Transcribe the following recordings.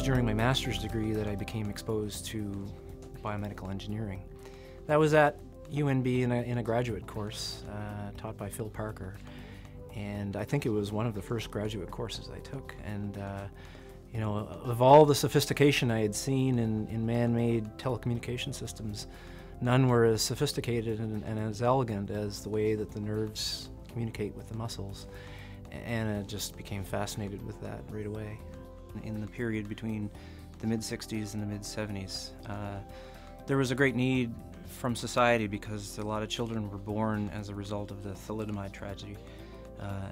during my master's degree that I became exposed to biomedical engineering. That was at UNB in a graduate course taught by Phil Parker. And I think it was one of the first graduate courses I took. And you know, of all the sophistication I had seen in man-made telecommunication systems, none were as sophisticated and as elegant as the way that the nerves communicate with the muscles. And I just became fascinated with that right away. In the period between the mid-60s and the mid-70s, there was a great need from society because a lot of children were born as a result of the thalidomide tragedy.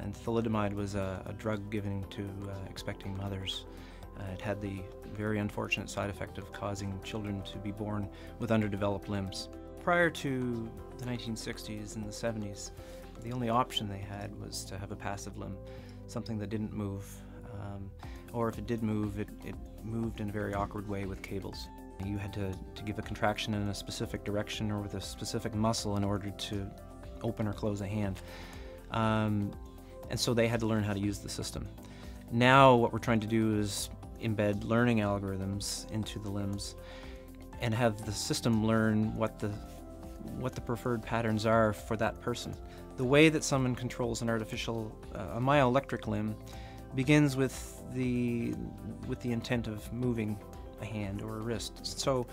And thalidomide was a drug given to expecting mothers. It had the very unfortunate side effect of causing children to be born with underdeveloped limbs. Prior to the 1960s and the 70s, the only option they had was to have a passive limb, something that didn't move, or if it did move, it moved in a very awkward way with cables. You had to give a contraction in a specific direction or with a specific muscle in order to open or close a hand. And so they had to learn how to use the system. Now what we're trying to do is embed learning algorithms into the limbs and have the system learn what the preferred patterns are for that person. The way that someone controls an artificial, a myoelectric limb begins with the intent of moving a hand or a wrist. So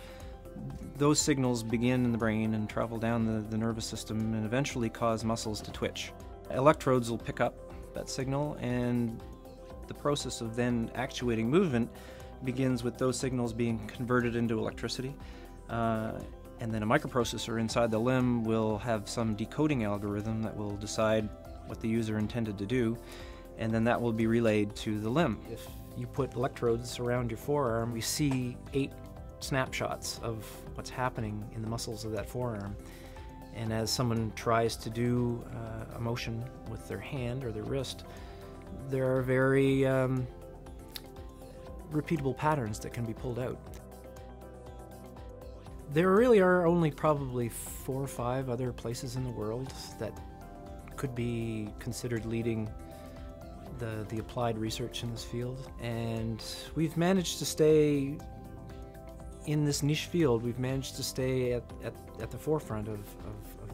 those signals begin in the brain and travel down the nervous system and eventually cause muscles to twitch. Electrodes will pick up that signal, and the process of then actuating movement begins with those signals being converted into electricity. And then a microprocessor inside the limb will have some decoding algorithm that will decide what the user intended to do, and then that will be relayed to the limb. If you put electrodes around your forearm, we see 8 snapshots of what's happening in the muscles of that forearm. And as someone tries to do a motion with their hand or their wrist, there are very repeatable patterns that can be pulled out. There really are only probably 4 or 5 other places in the world that could be considered leading the applied research in this field. And we've managed to stay in this niche field. We've managed to stay at the forefront of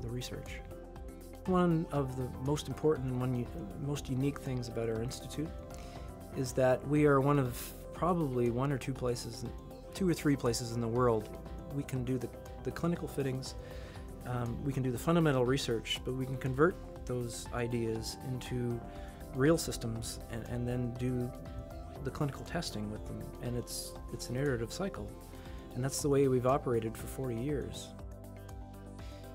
the research. One of the most important and most unique things about our institute is that we are one of probably 1 or 2 places, 2 or 3 places in the world. We can do the clinical fittings, we can do the fundamental research, but we can convert those ideas into real systems and then do the clinical testing with them. And it's an iterative cycle. And that's the way we've operated for 40 years.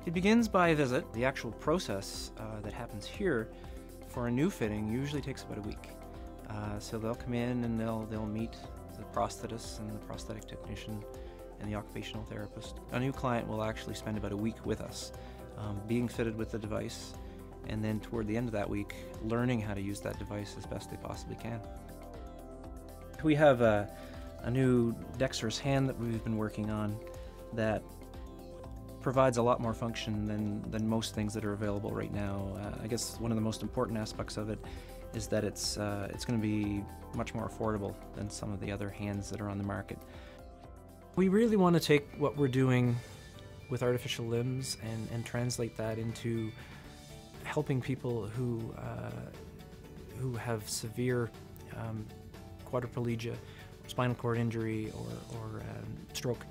It begins by a visit. The actual process that happens here for a new fitting usually takes about a week. So they'll come in and they'll meet the prosthetist and the prosthetic technician and the occupational therapist. A new client will actually spend about a week with us, being fitted with the device, and then toward the end of that week, learning how to use that device as best they possibly can. We have a new dexterous hand that we've been working on that provides a lot more function than most things that are available right now. I guess one of the most important aspects of it is that it's going to be much more affordable than some of the other hands that are on the market. We really want to take what we're doing with artificial limbs and translate that into helping people who have severe quadriplegia, spinal cord injury, or stroke,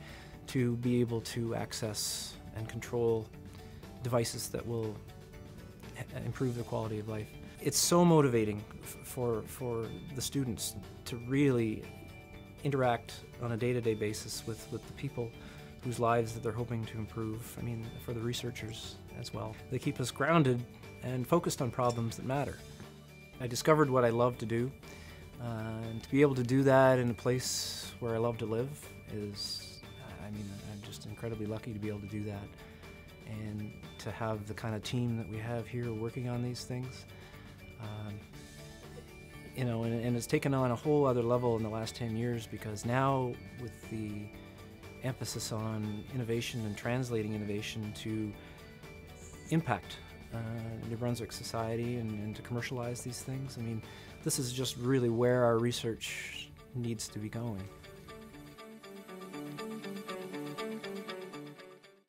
to be able to access and control devices that will improve their quality of life. It's so motivating for the students to really interact on a day-to-day basis with the people whose lives that they're hoping to improve. I mean, for the researchers as well. They keep us grounded and focused on problems that matter. I discovered what I love to do, and to be able to do that in a place where I love to live is, I mean, I'm just incredibly lucky to be able to do that. And to have the kind of team that we have here working on these things, you know, and it's taken on a whole other level in the last 10 years, because now with the emphasis on innovation and translating innovation to impact New Brunswick society and to commercialize these things, I mean, this is just really where our research needs to be going.